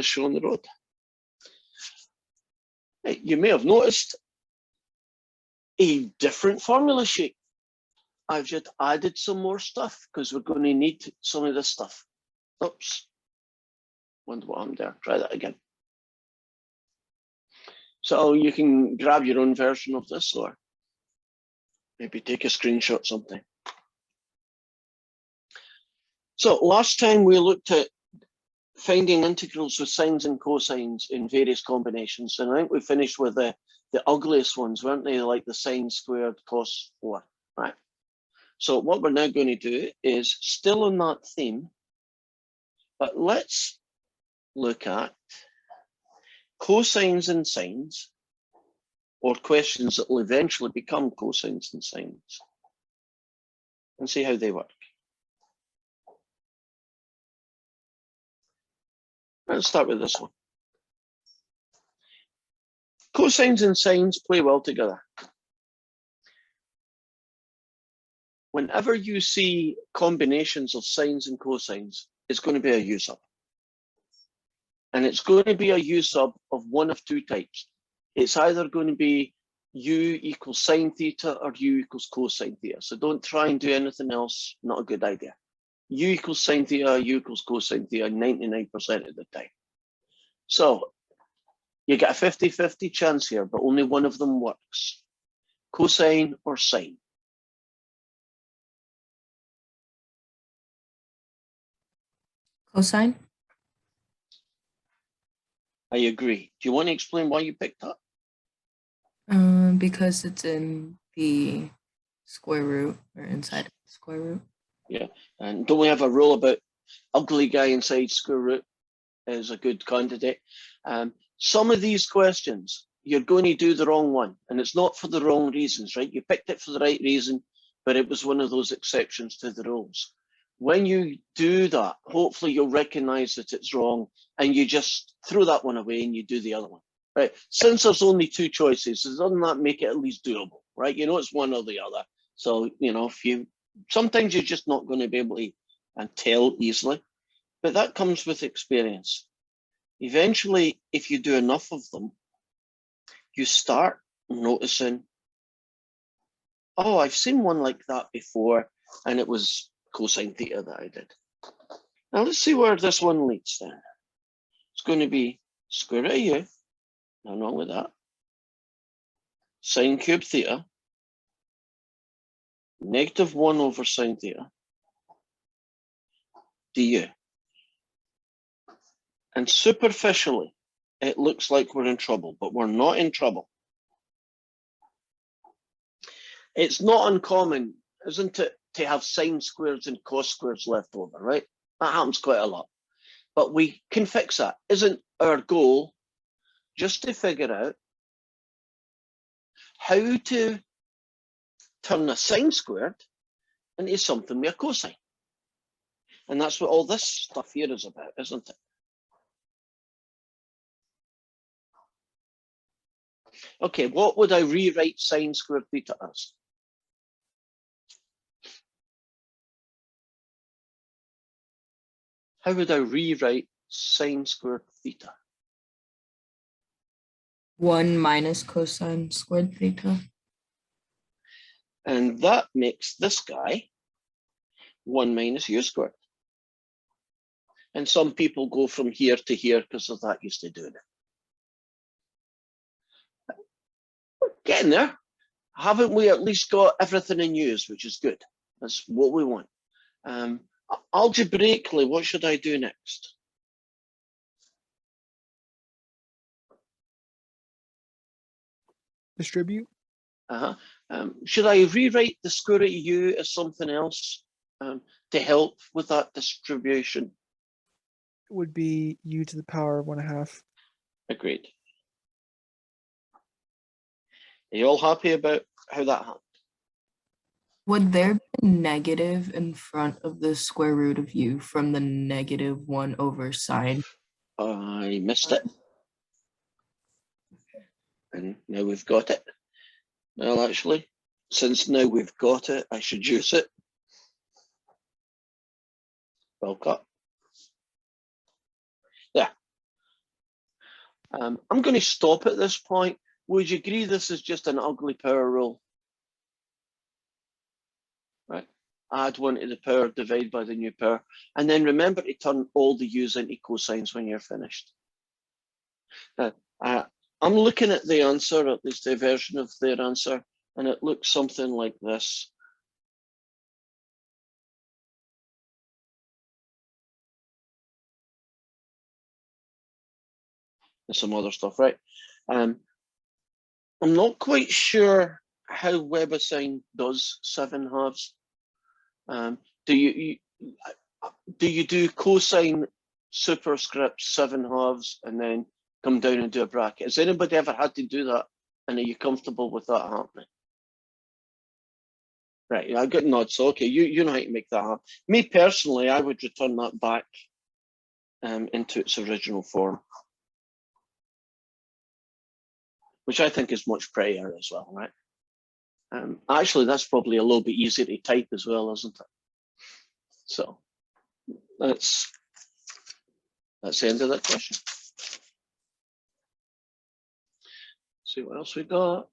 show on the road. You may have noticed a different formula sheet. I've just added some more stuff because we're going to need some of this stuff. Oops. Wonder what happened there. Try that again. So you can grab your own version of this or maybe take a screenshot sometime. So last time we looked at finding integrals with sines and cosines in various combinations. And I think we finished with the ugliest ones, weren't they? Like the sine squared cos 4, right? So what we're now going to do is still on that theme, but let's look at cosines and sines, or questions that will eventually become cosines and sines, and see how they work. Let's start with this one. Cosines and sines play well together. Whenever you see combinations of sines and cosines, it's going to be a U-sub. And it's going to be a U-sub of one of two types. It's either going to be U equals sine theta or U equals cosine theta. So don't try and do anything else, not a good idea. U equals sine theta, U equals cosine theta 99% of the time. So you get a 50-50 chance here, but only one of them works. Cosine or sine. Cosine. I agree. Do you want to explain why you picked that? Because it's in the square root or inside the square root. Yeah, and don't we have a rule about ugly guy inside square root is a good candidate? Some of these questions, you're going to do the wrong one, and it's not for the wrong reasons, right? You picked it for the right reason, but it was one of those exceptions to the rules. When you do that, hopefully you'll recognize that it's wrong, and you just throw that one away and you do the other one, right? Since there's only two choices, doesn't that make it at least doable, right? You know, it's one or the other. So, you know, sometimes you're just not going to be able to tell easily, but that comes with experience. Eventually, if you do enough of them, you start noticing, oh, I've seen one like that before, and it was cosine theta that I did. Now let's see where this one leads then. It's going to be square root of u, nothing wrong with that, sine cube theta, -1 over sine theta, du. And superficially, it looks like we're in trouble, but we're not in trouble. It's not uncommon, isn't it, to have sine squares and cos squares left over, right? That happens quite a lot. But we can fix that. Isn't our goal just to figure out how to turn a sine squared into something with a cosine? And that's what all this stuff here is about, isn't it? Okay, what would I rewrite sine squared theta as? How would I rewrite sine squared theta? 1 minus cosine squared theta. And that makes this guy 1 minus u squared. And some people go from here to here because of that used to doing it. Getting there. Haven't we at least got everything in use, which is good? That's what we want. Algebraically, what should I do next? Distribute. Should I rewrite the square root of u as something else to help with that distribution? It would be u to the power of 1/2. Agreed. Are you all happy about how that happened? Would there be a negative in front of the square root of u from the -1 over sine? I missed it. And now we've got it. Well, actually, since now we've got it, I should use it. Well cut. Yeah. I'm going to stop at this point. Would you agree this is just an ugly power rule? Right? Add 1 to the power, divide by the new power. And then remember to turn all the u's into cosines when you're finished. Now, I'm looking at the answer, at least a version of their answer, and it looks something like this. And some other stuff, right? I'm not quite sure how WebAssign does 7/2. Do you do cosine superscript 7/2 and then come down and do a bracket? Has anybody ever had to do that? And are you comfortable with that happening? Right, I got nods. So okay, you know how to make that happen. Me personally, I would return that back into its original form, which I think is much prettier as well, right? Actually, that's probably a little bit easier to type as well, isn't it? So that's the end of that question. See what else we got.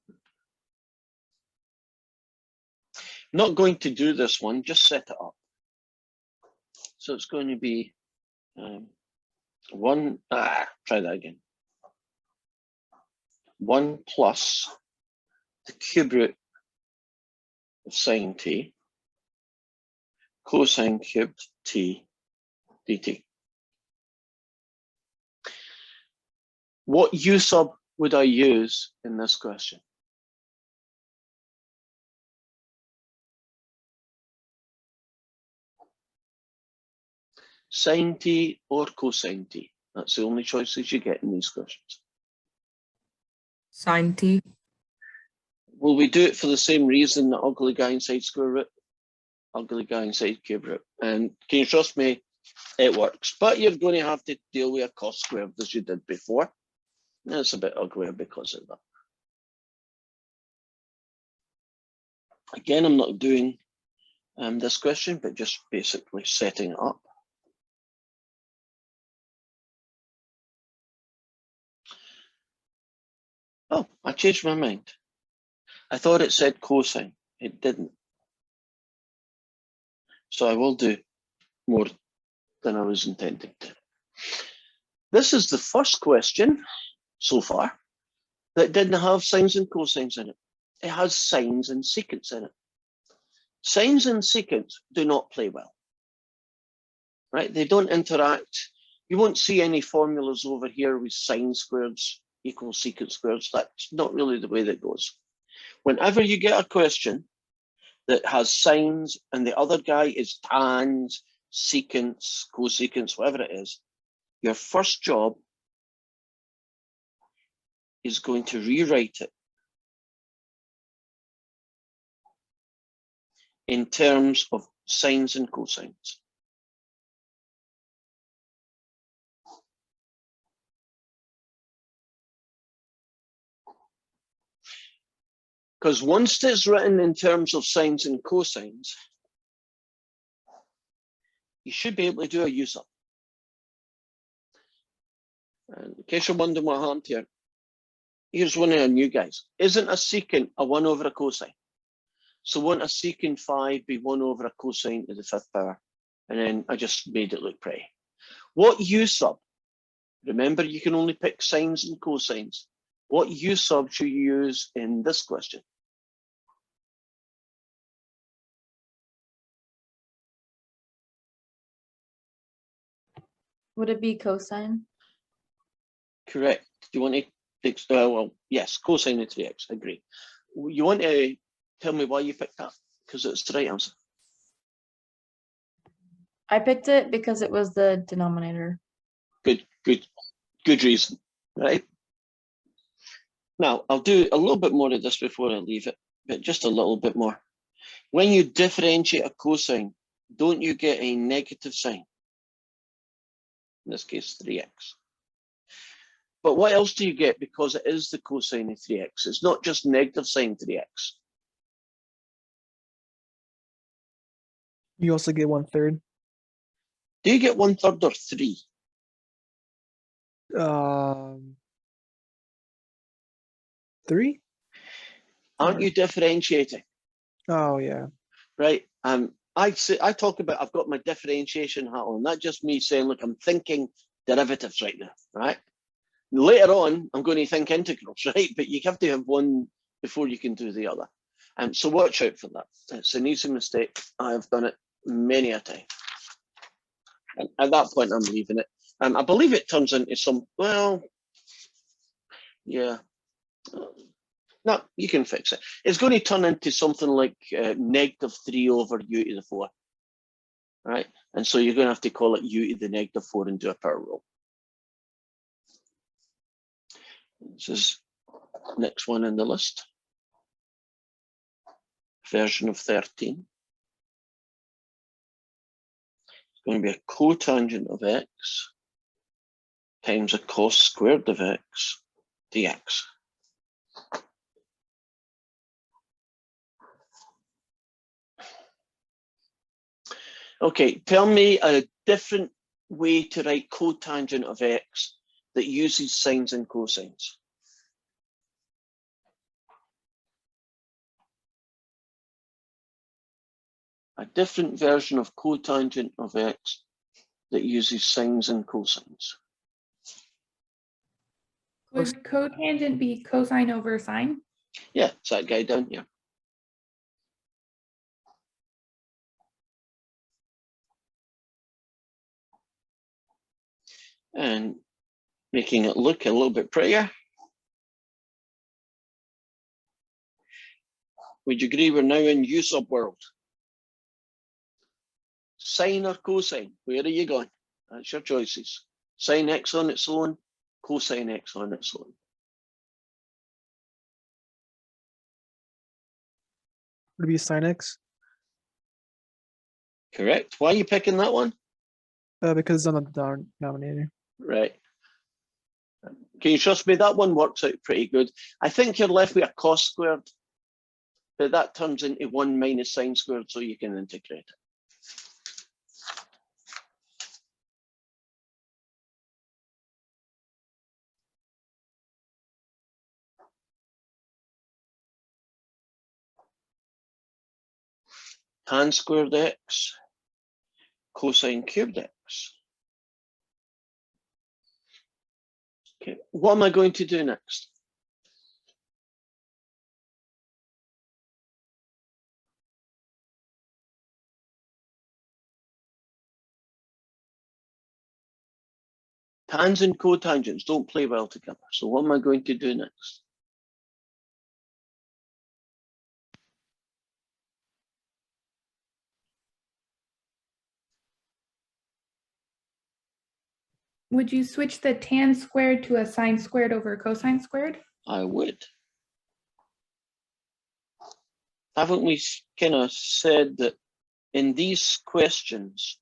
Not going to do this one, just set it up. So it's going to be try that again. 1 plus the cube root of sine t cosine cubed t dt. What u sub would I use in this question? Sine t or cosine t? That's the only choices you get in these questions. Sine t. Will we do it for the same reason, the ugly guy inside square root? Ugly guy inside cube root. And can you trust me? It works. But you're going to have to deal with a cos squared as you did before. And it's a bit uglier because of that. Again, I'm not doing this question, but just basically setting it up. Oh, I changed my mind. I thought it said cosine. It didn't. So I will do more than I was intending to. This is the first question so far that didn't have sines and cosines in it. It has sines and secants in it. Sines and secants do not play well, right? They don't interact. You won't see any formulas over here with sine squareds equals secant squareds. That's not really the way that goes. Whenever you get a question that has sines and the other guy is tans, secants, cosecants, whatever it is, your first job is going to rewrite it in terms of sines and cosines. Because once it's written in terms of sines and cosines, you should be able to do a u sub. And in case you're wondering what happened here, here's one of our new guys. Isn't a secant a 1 over a cosine? So won't a secant 5 be 1 over a cosine to the 5th power? And then I just made it look pretty. What u sub? Remember, you can only pick sines and cosines. What u sub should you use in this question? Would it be cosine? Correct. Do you want to, well, yes, cosine of 3x, agree. You want to tell me why you picked that? Because it's the right answer. I picked it because it was the denominator. Good reason, right? Now, I'll do a little bit more of this before I leave it, but just a little bit more. When you differentiate a cosine, don't you get a negative sign? In this case, 3x. But what else do you get because it is the cosine of 3x? It's not just negative sine 3x. You also get 1/3. Do you get 1/3 or 3? 3? Aren't you differentiating? Oh, yeah. Right. I talk about, I've got my differentiation hat on. That's just me saying, look, I'm thinking derivatives right now, right? Later on, I'm going to think integrals, right? But you have to have one before you can do the other. So watch out for that. It's an easy mistake. I've done it many a time. And at that point, I'm leaving it. I believe it turns into some, well, yeah. No, you can fix it. It's going to turn into something like -3 over u to the 4. Right? And so you're going to have to call it u to the -4 and do a power rule. This is next one in the list. Version of 13. It's going to be a cotangent of x times a cos squared of x dx. Okay, tell me a different way to write cotangent of x that uses sines and cosines. A different version of cotangent of x that uses sines and cosines. Would cotangent be cosine over sine? Yeah, it's that guy down here. And making it look a little bit prettier. Would you agree we're now in U sub world? Sine or cosine? Where are you going? That's your choices. Sine x on its own, cosine x on its own. Would it be sin x? Correct. Why are you picking that one? Because it's on the denominator. Right. Can you trust me? That one works out pretty good. I think you're left with a cos squared, but that turns into 1 minus sine squared, so you can integrate it. Tan squared x, cosine cubed x. Okay, what am I going to do next? Tans and cotangents don't play well together. So what am I going to do next? Would you switch the tan squared to a sine squared over cosine squared? I would. Haven't we kind of said that in these questions,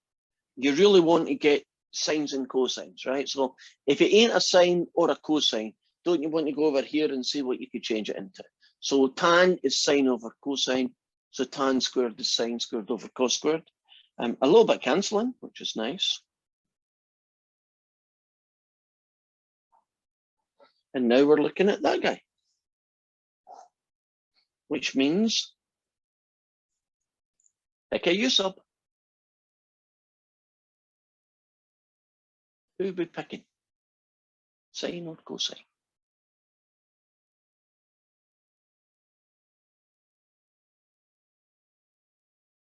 you really want to get sines and cosines, right? So if it ain't a sine or a cosine, don't you want to go over here and see what you could change it into? So tan is sine over cosine. So tan squared is sine squared over cos squared. A little bit cancelling, which is nice. And now we're looking at that guy, which means pick a U sub. Who would be picking? Sine or cosine?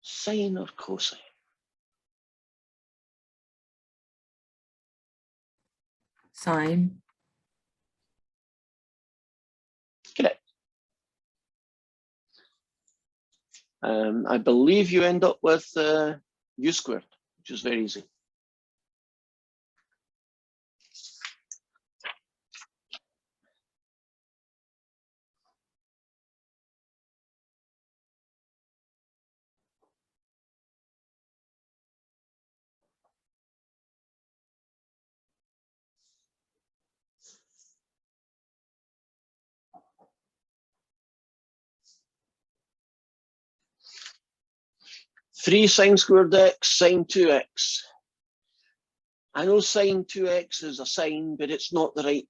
Sine or cosine? Sine. Correct. I believe you end up with U squared, which is very easy. Three sine squared x, sine 2x. I know sine 2x is a sine, but it's not the right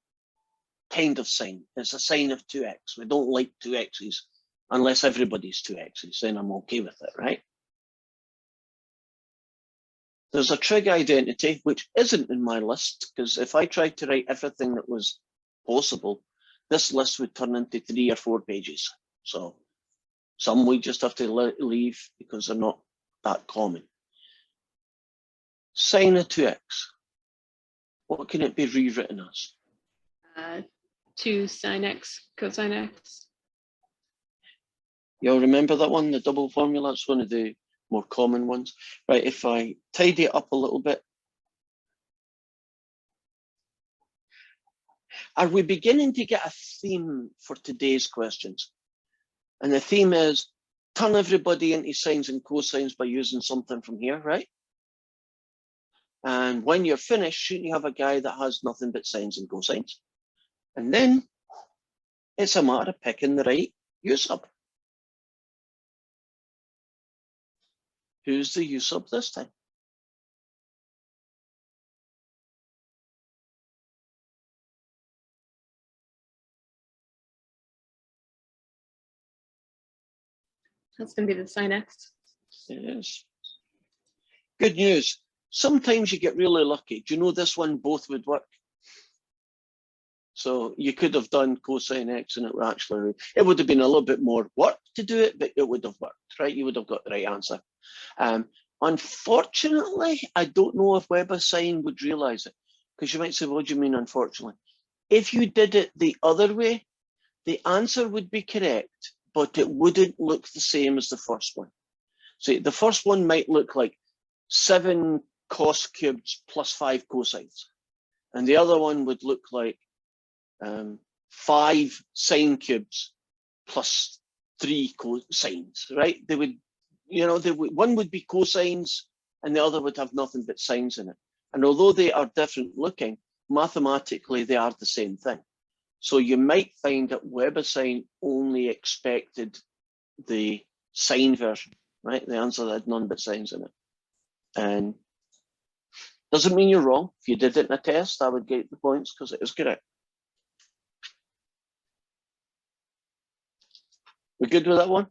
kind of sine. It's a sine of 2x. We don't like 2x's unless everybody's 2x's, then I'm okay with it, right? There's a trig identity, which isn't in my list, because if I tried to write everything that was possible, this list would turn into 3 or 4 pages. So some we just have to leave because they're not that common. Sine of 2x. What can it be rewritten as? 2 sine x cosine x. You'll remember that one, the double formula? It's one of the more common ones. Right, if I tidy it up a little bit. Are we beginning to get a theme for today's questions? And the theme is turn everybody into sines and cosines by using something from here, right? And when you're finished, shouldn't you have a guy that has nothing but sines and cosines? And then it's a matter of picking the right u-sub. Who's the u-sub this time? That's going to be the sine x. It is. Good news. Sometimes you get really lucky. Do you know this one both would work? So you could have done cosine x and it would have been a little bit more work to do it, but it would have worked, right? You would have got the right answer. Unfortunately, I don't know if WebAssign would realize it, because you might say, what do you mean unfortunately? If you did it the other way, the answer would be correct, but it wouldn't look the same as the first one. So the first one might look like 7 cos cubed plus 5 cosines. And the other one would look like 5 sine cubes plus 3 cosines, right? They would, one would be cosines and the other would have nothing but sines in it. And although they are different looking, mathematically they are the same thing. So you might find that WebAssign only expected the sine version, right? The answer that had none but sines in it. And doesn't mean you're wrong. If you did it in a test, I would get the points because it is correct. We good with that one?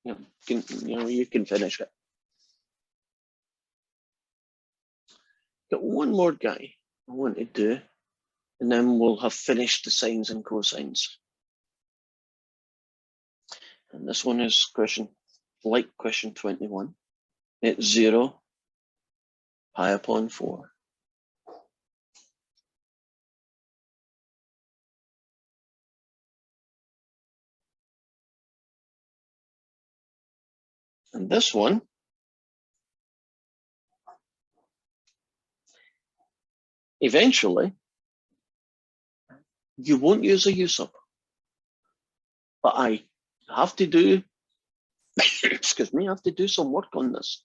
Yeah, you can finish it. Got one more guy I want to do, and then we'll have finished the sines and cosines. And this one is question 21. It's 0 pi upon 4. And this one eventually you won't use a u-sub, but I have to do excuse me, I have to do some work on this.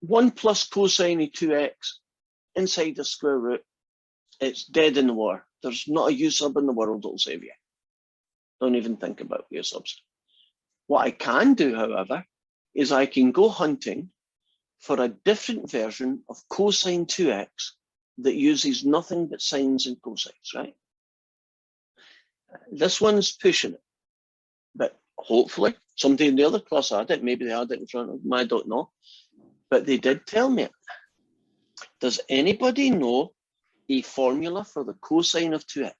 1 plus cosine of 2x inside the square root, it's dead in the water. There's not a u-sub in the world that'll save you. Don't even think about u-subs. What I can do, however, is I can go hunting for a different version of cosine 2x that uses nothing but sines and cosines, right? This one's pushing it, but hopefully somebody in the other class had it. Maybe they had it in front of them, I don't know. But they did tell me it. Does anybody know a formula for the cosine of 2x?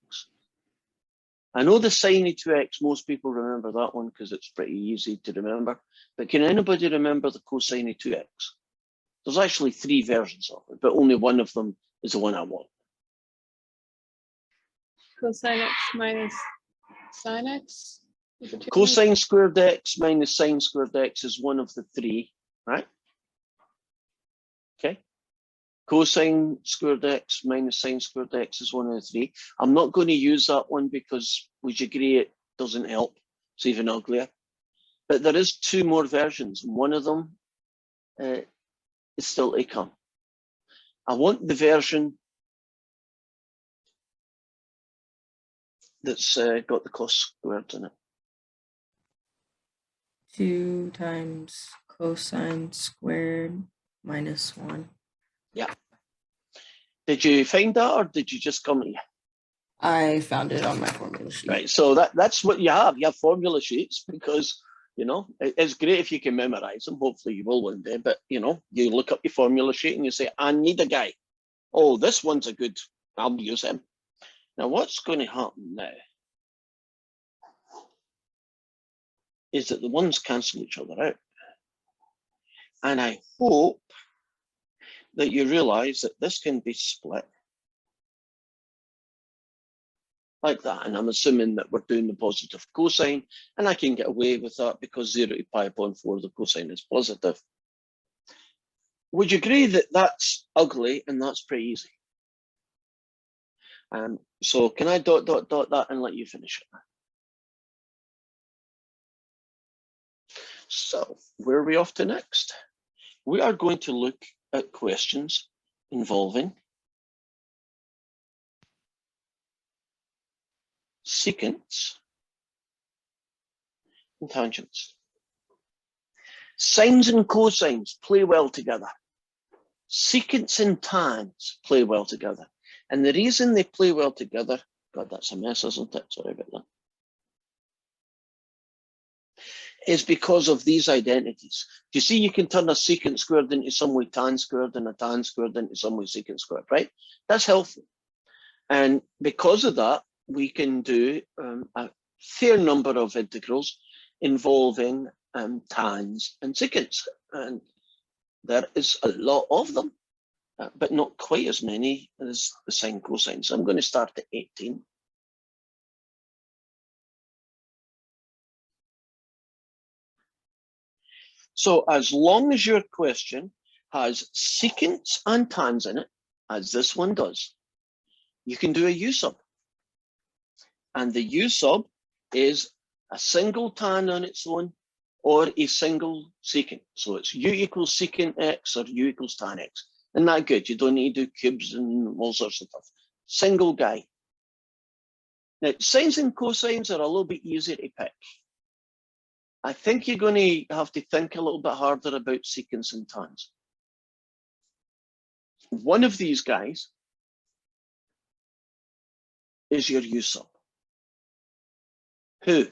I know the sine of 2x, most people remember that one because it's pretty easy to remember. But can anybody remember the cosine of 2x? There's actually 3 versions of it, but only one of them is the one I want. Cosine x minus sine x. Cosine squared x minus sine squared x is one of the 3, right? Okay. Cosine squared x minus sine squared x is one of the 3. I'm not going to use that one because would you agree it doesn't help? It's even uglier. But there is 2 more versions. One of them is still to come. I want the version that's got the cos squared in it. 2 times cosine squared minus 1. Yeah. Did you find that, or did you just come? I found it on my formula sheet. Right, so that's what you have. You have formula sheets because, you know, it's great if you can memorize them. Hopefully you will one day, but, you know, you look up your formula sheet and you say, I need a guy. Oh, this one's a good, I'll use him. Now, what's going to happen now is that the ones cancel each other out. And I hope that you realize that this can be split like that. And I'm assuming that we're doing the positive cosine, and I can get away with that because 0 to pi upon 4, the cosine is positive. Would you agree that that's ugly and that's pretty easy? So can I dot that and let you finish it? So where are we off to next? We are going to look at questions involving secants and tangents. Sines and cosines play well together. Secants and tans play well together. And the reason they play well together, God, that's a mess, isn't it? Sorry about that. Is because of these identities. Do you see you can turn a secant squared into some way tan squared and a tan squared into some way secant squared, right? That's helpful. And because of that, we can do a fair number of integrals involving tans and secants. And there is a lot of them, but not quite as many as the sine cosine. So I'm going to start at 18. So as long as your question has secants and tans in it, as this one does, you can do a U sub. And the U sub is a single tan on its own or a single secant. So it's U equals secant x or U equals tan x. Isn't that good? You don't need to do cubes and all sorts of stuff. Single guy. Now, sines and cosines are a little bit easier to pick. I think you're going to have to think a little bit harder about secants and tans. One of these guys is your U sub. Who?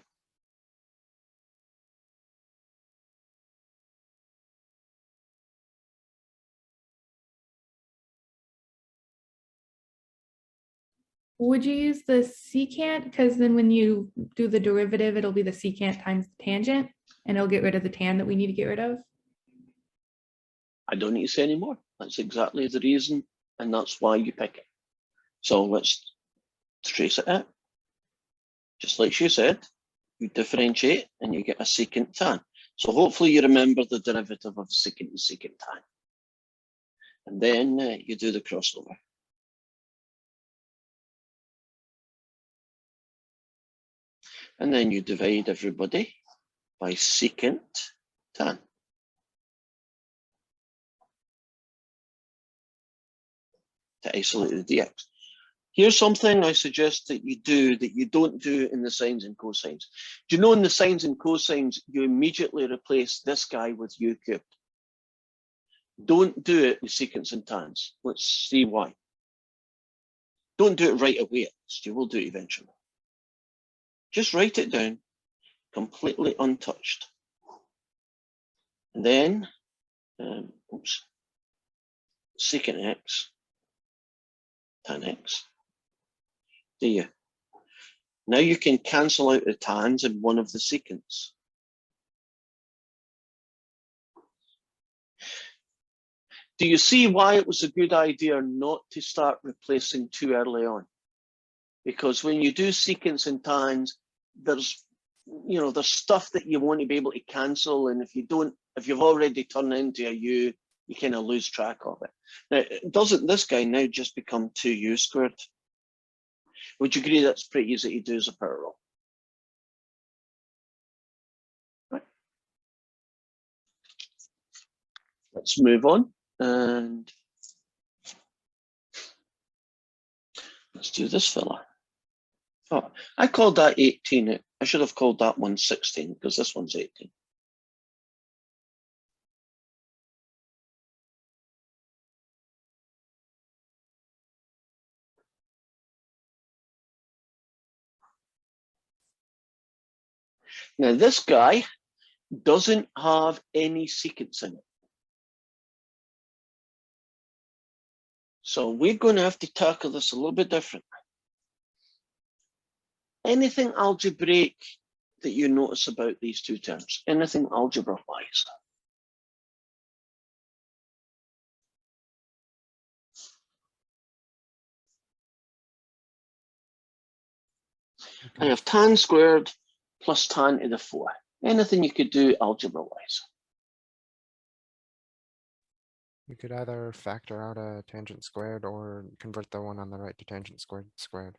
Would you use the secant? Because then when you do the derivative, it'll be the secant times the tangent, and it'll get rid of the tan that we need to get rid of. I don't need to say any more. That's exactly the reason, and that's why you pick it. So let's trace it out. Just like she said, you differentiate and you get a secant tan. So hopefully you remember the derivative of secant and secant tan. And then you do the crossover. And then you divide everybody by secant tan. To isolate the dx. Here's something I suggest that you do that you don't do in the sines and cosines. Do you know in the sines and cosines, you immediately replace this guy with U cubed? Don't do it with secants and tans. Let's see why. Don't do it right away, at least. You will do it eventually. Just write it down, completely untouched. And then, secant x, tan x. Do you? Now you can cancel out the tans in one of the secants. Do you see why it was a good idea not to start replacing too early on? Because when you do secants and tans, there's stuff that you want to be able to cancel, and if you've already turned it into a U, you kind of lose track of it. Now, doesn't this guy now just become 2U squared? Would you agree that's pretty easy to do as a power rule? Right. Let's move on and let's do this fella. Oh, I called that 18. I should have called that one 16 because this one's 18. Now this guy doesn't have any secants in it. So we're going to have to tackle this a little bit differently. Anything algebraic that you notice about these two terms? Anything algebra-wise? I have tan squared plus tan to the 4. Anything you could do algebra-wise? You could either factor out a tangent squared or convert the one on the right to tangent squared.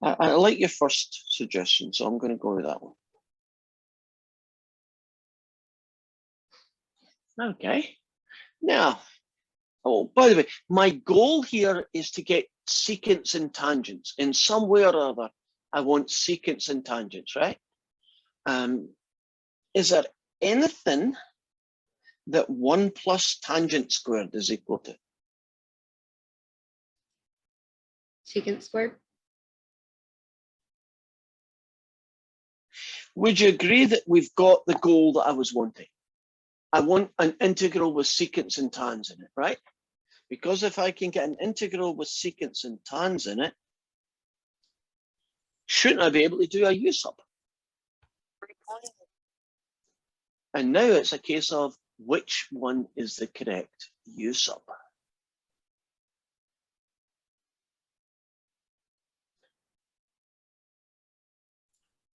I like your first suggestion, so I'm going to go with that one. Okay. Now, oh, by the way, my goal here is to get secants and tangents. In some way or other, I want secants and tangents, right? Is there anything that 1 plus tangent squared is equal to? Secant squared. Would you agree that we've got the goal that I was wanting? I want an integral with secants and tans in it, right? Because if I can get an integral with secants and tans in it, shouldn't I be able to do a u sub? And now it's a case of which one is the correct u sub.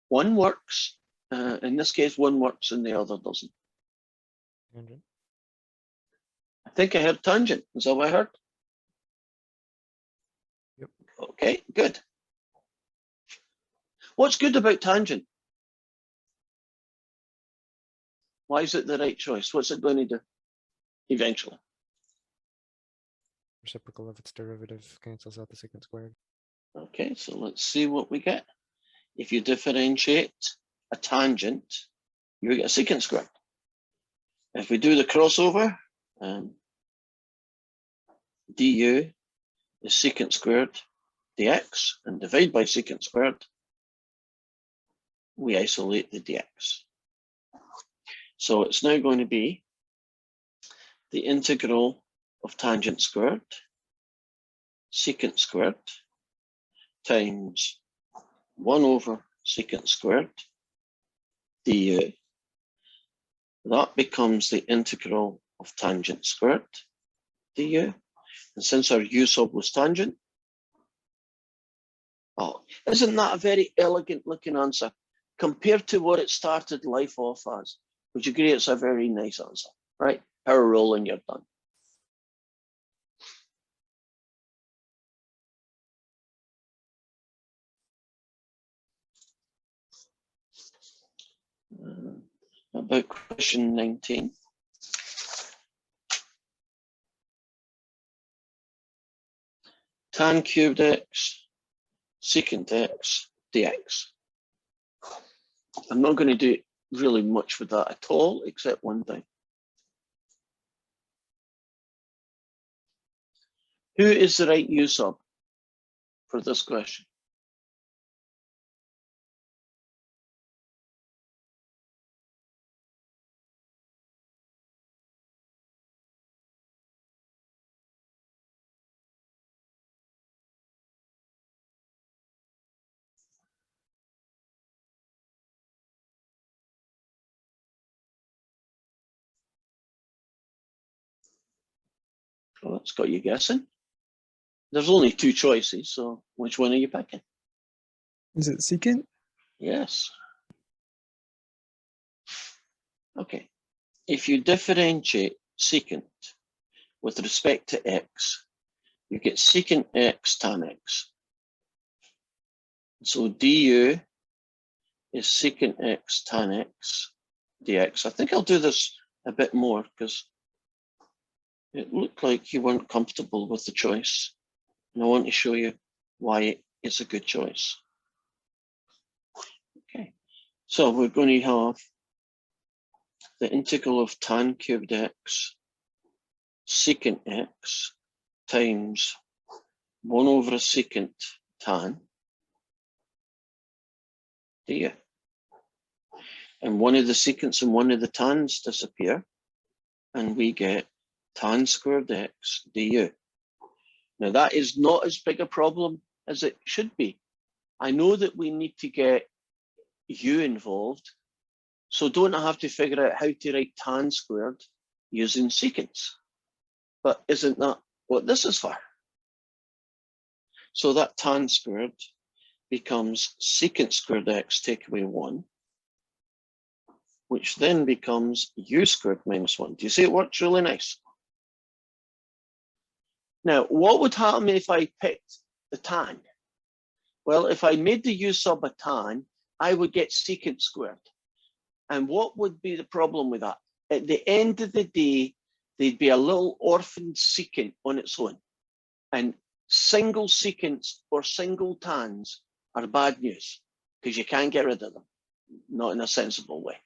One works, in this case, one works and the other doesn't. Tangent. I think I heard tangent. Is that what I heard? Yep. Okay, good. What's good about tangent? Why is it the right choice? What's it going to do eventually? Reciprocal of its derivative cancels out the secant squared. Okay, so let's see what we get. If you differentiate a tangent, you get a secant squared. If we do the crossover, du is secant squared dx, and divide by secant squared, we isolate the dx. So it's now going to be the integral of tangent squared, secant squared, times 1 over secant squared du. That becomes the integral of tangent squared du. And since our u sub was tangent, oh, isn't that a very elegant looking answer compared to what it started life off as? Would you agree it's a very nice answer, right? Power roll and you're done. About question 19. Tan cubed x, secant x, dx. I'm not going to do really much with that at all, except one thing. Who is the right u sub for this question? Well, that's got you guessing. There's only 2 choices, so which one are you picking? Is it secant? Yes. Okay. If you differentiate secant with respect to x, you get secant x tan x. So du is secant x tan x dx. I think I'll do this a bit more because it looked like you weren't comfortable with the choice. And I want to show you why it's a good choice. Okay, so we're going to have the integral of tan cubed x secant x times 1 over a secant tan du. And one of the secants and one of the tans disappear, and we get tan squared x du. Now that is not as big a problem as it should be. I know that we need to get u involved, so don't have to figure out how to write tan squared using secants. But isn't that what this is for? So that tan squared becomes secant squared x take away 1, which then becomes u squared minus 1. Do you see it works really nice? Now, what would happen if I picked the tan? Well, if I made the u sub a tan, I would get secant squared. And what would be the problem with that? At the end of the day, there'd be a little orphan secant on its own. And single secants or single tans are bad news because you can't get rid of them, not in a sensible way.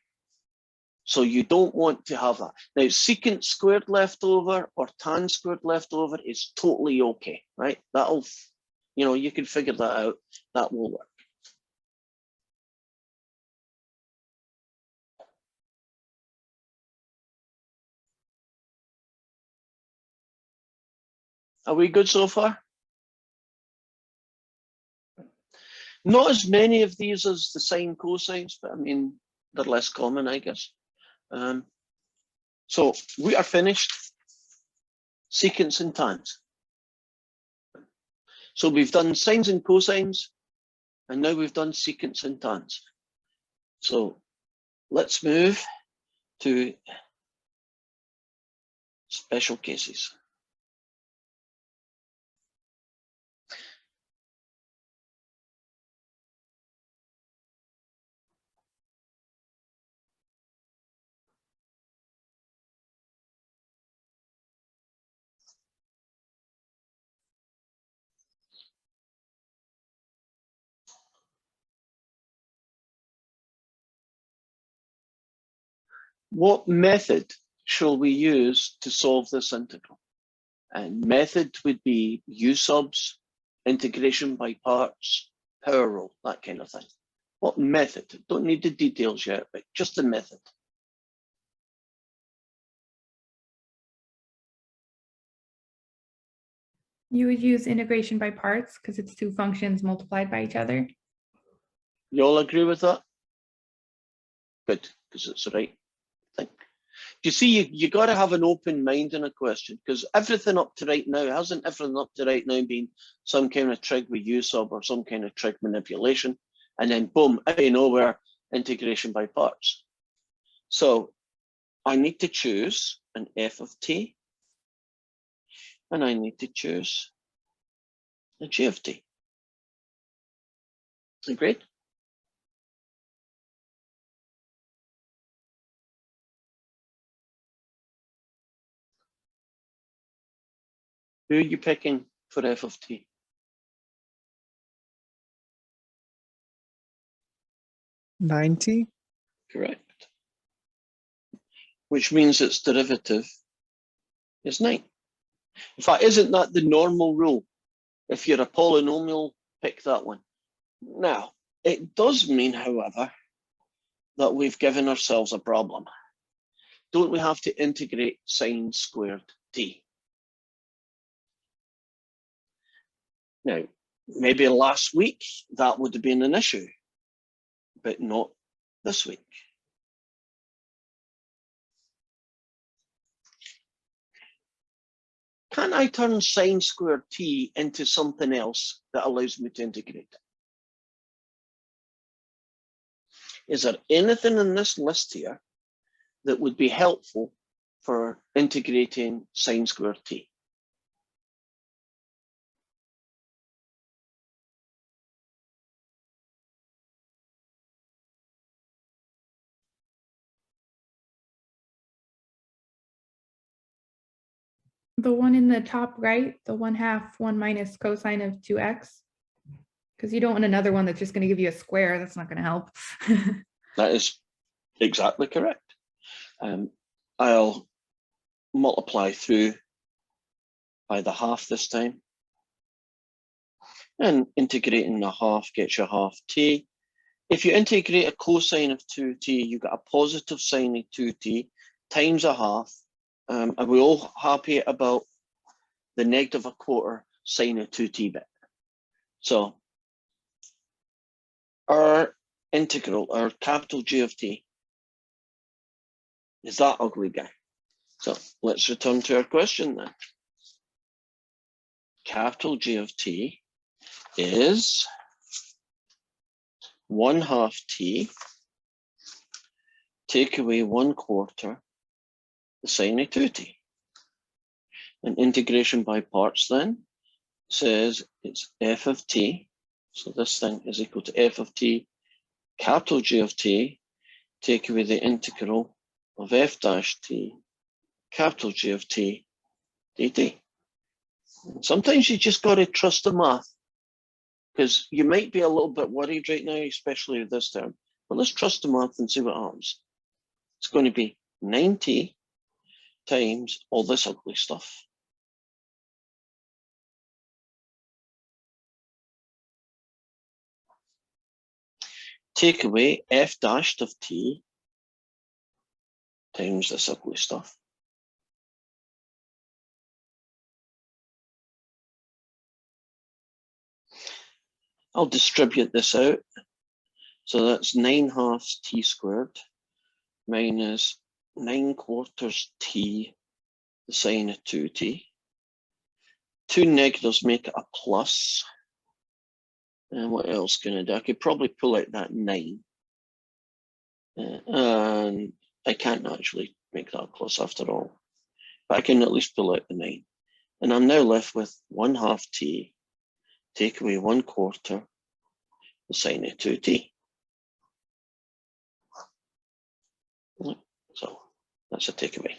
So you don't want to have that. Now, secant squared left over or tan squared left over is totally okay, right? That'll, you know, you can figure that out. That will work. Are we good so far? Not as many of these as the sine cosines, but I mean, they're less common, I guess. So we are finished. Secants and tans. So we've done sines and cosines, and now we've done secants and tans. So let's move to special cases. What method shall we use to solve this integral? And method would be u subs, integration by parts, power rule, that kind of thing. What method? Don't need the details yet, but just the method. You would use integration by parts because it's two functions multiplied by each other. You all agree with that? Good, because it's the right thing. You see, you got to have an open mind in a question, because everything up to right now, hasn't everything up to right now been some kind of trig with u sub or some kind of trig manipulation, and then boom, out of nowhere, integration by parts. So I need to choose an f of t, and I need to choose a g of t. Agreed? Who are you picking for f of t? $90. Correct. Which means its derivative is 9. In fact, isn't that the normal rule? If you're a polynomial, pick that one. Now, it does mean, however, that we've given ourselves a problem. Don't we have to integrate sine squared t? Now, maybe last week that would have been an issue, but not this week. Can I turn sine squared t into something else that allows me to integrate? Is there anything in this list here that would be helpful for integrating sine squared t? The one in the top right, the 1/2 1 minus cosine of 2x. Because you don't want another one that's just going to give you a square. That's not going to help. That is exactly correct. I'll multiply through by the half this time. And integrating the half gets you half t. If you integrate a cosine of 2t, you get a positive sine of 2t times a half. Are we all happy about the negative a quarter sine of 2t bit? So our integral, our capital G of t, is that ugly guy. So let's return to our question then. Capital G of t is 1/2 t, take away 1/4 the sine of 2t. And integration by parts then says it's f of t. So this thing is equal to f of t, capital G of t, take away the integral of f dash t, capital G of t, dt. Sometimes you just got to trust the math, because you might be a little bit worried right now, especially with this term. But let's trust the math and see what happens. It's going to be 9t times all this ugly stuff. Take away f dashed of t times this ugly stuff. I'll distribute this out. So that's 9/2 t squared minus 9/4 t, the sine of 2t. Two negatives make it a plus. And what else can I do? I could probably pull out that 9. And I can't actually make that a plus after all. But I can at least pull out the 9. And I'm now left with 1/2 t, take away 1/4 the sine of 2t. So that's a takeaway.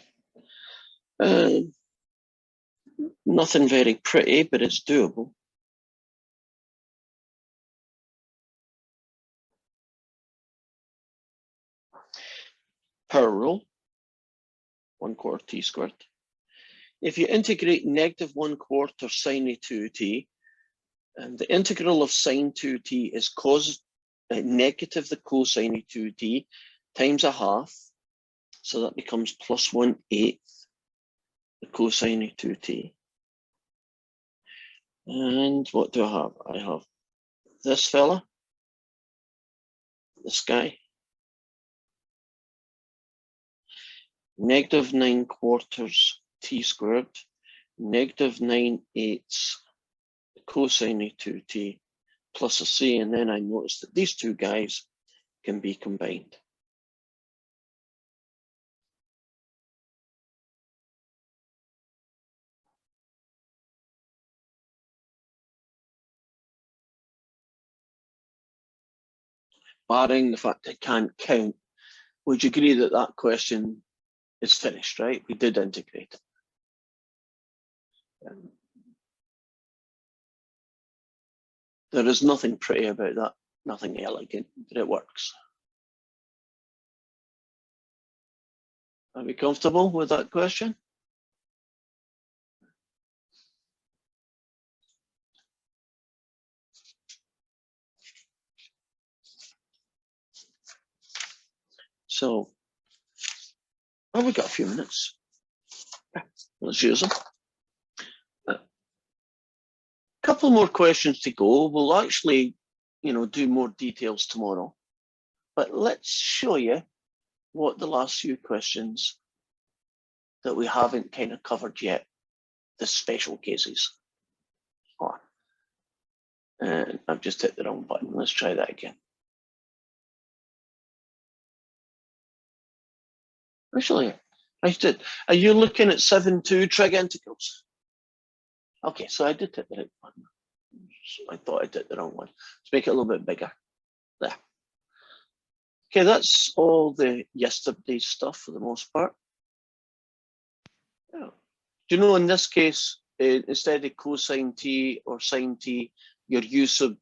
Nothing very pretty, but it's doable. Power rule, 1/4 t squared. If you integrate negative 1/4 sine of 2t, and the integral of sine 2t is negative the cosine of 2t times a half, so that becomes plus 1/8 the cosine of 2t. And what do I have? I have this fella, this guy, negative 9/4 t squared, negative 9/8 the cosine of 2t plus a c, and then I notice that these two guys can be combined. Barring the fact I can't count, would you agree that that question is finished, right? We did integrate. There is nothing pretty about that, nothing elegant, but it works. Are we comfortable with that question? So, well, we've got a few minutes. Let's use them. A couple more questions to go. We'll actually, do more details tomorrow. But let's show you what the last few questions that we haven't kind of covered yet, the special cases are. And I've just hit the wrong button. Let's try that again. Actually, I did. Are you looking at 7.2 trig integrals? Okay, so I did hit the right button. I thought I did the wrong one. Let's make it a little bit bigger. There. Okay, that's all the yesterday's stuff for the most part. Yeah. Do you know in this case, instead of cosine t or sine t, your u sub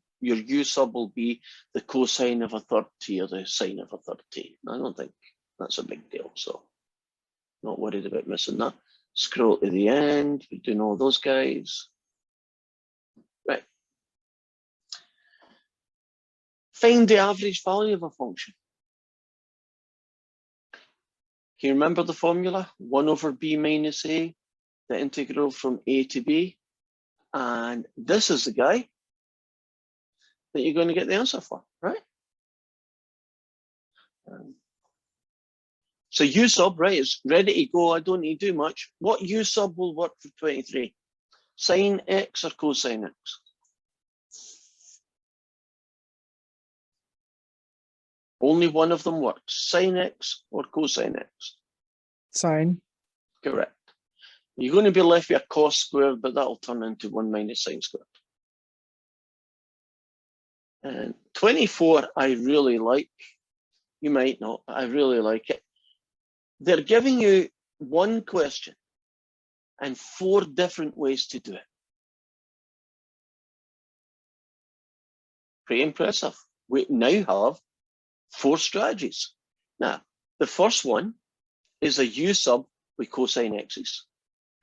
will be the cosine of a third t or the sine of a third t. I don't think that's a big deal, so not worried about missing that. Scroll to the end, we're doing all those guys. Right. Find the average value of a function. Can you remember the formula? 1 over b minus a, the integral from a to b. And this is the guy that you're going to get the answer for, right? So u sub, right, is ready to go. I don't need to do much. What u sub will work for 23? Sine x or cosine x? Only one of them works, sine x or cosine x. Sine. Correct. You're going to be left with a cos squared, but that'll turn into 1 minus sine squared. And 24, I really like. You might not, but I really like it. They're giving you one question and 4 different ways to do it. Pretty impressive. We now have 4 strategies. Now, the first one is a u sub with cosine x's.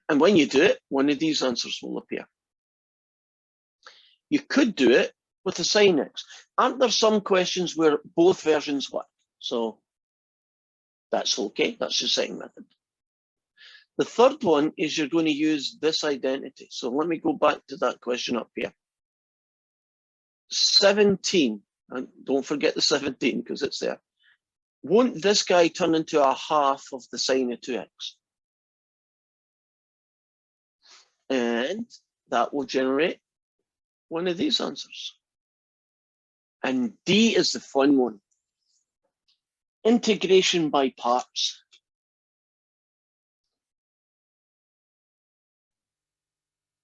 And when you do it, one of these answers will appear. You could do it with a sine x. Aren't there some questions where both versions work? So that's okay. That's the second method. The third one is you're going to use this identity. So let me go back to that question up here. 17, and don't forget the 17 because it's there. Won't this guy turn into a half of the sine of 2x? And that will generate one of these answers. And D is the fun one. Integration by parts.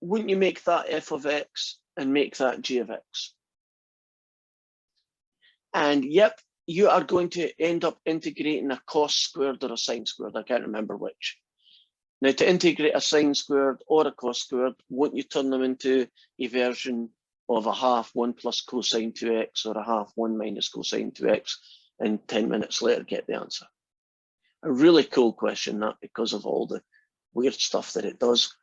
Wouldn't you make that f of x and make that g of x? And yep, you are going to end up integrating a cos squared or a sine squared. I can't remember which. Now, to integrate a sine squared or a cos squared, won't you turn them into a version of a half 1 plus cosine 2x or a half 1 minus cosine 2x, and 10 minutes later get the answer? A really cool question, that, because of all the weird stuff that it does.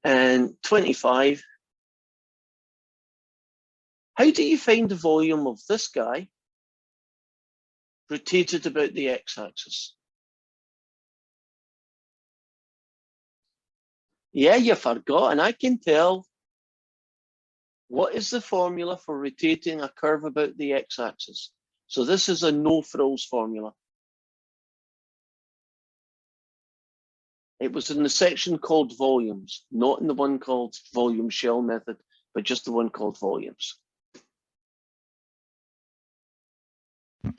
And 25, how do you find the volume of this guy rotated about the x-axis? Yeah, you forgot, and I can tell. What is the formula for rotating a curve about the x-axis? So this is a no-frills formula. It was in the section called volumes, not in the one called volume shell method, but just the one called volumes.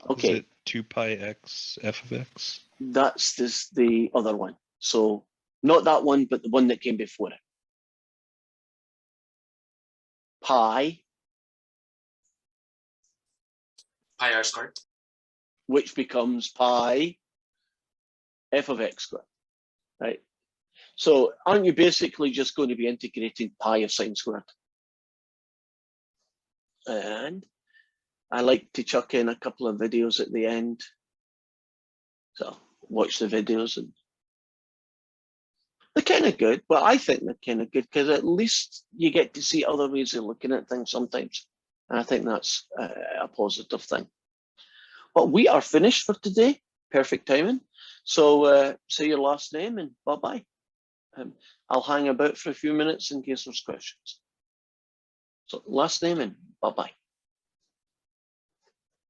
Okay. Is it 2 pi x f of x? That's the other one. So not that one, but the one that came before it. Pi Pi r squared. Which becomes pi f of x squared, right? So aren't you basically just going to be integrating pi of sine squared? And I like to chuck in a couple of videos at the end. So watch the videos, and they're kind of good. Well, I think they're kind of good because at least you get to see other ways of looking at things sometimes. And I think that's a positive thing. But we are finished for today. Perfect timing. So say your last name and bye-bye. I'll hang about for a few minutes in case there's questions. So last name and bye-bye.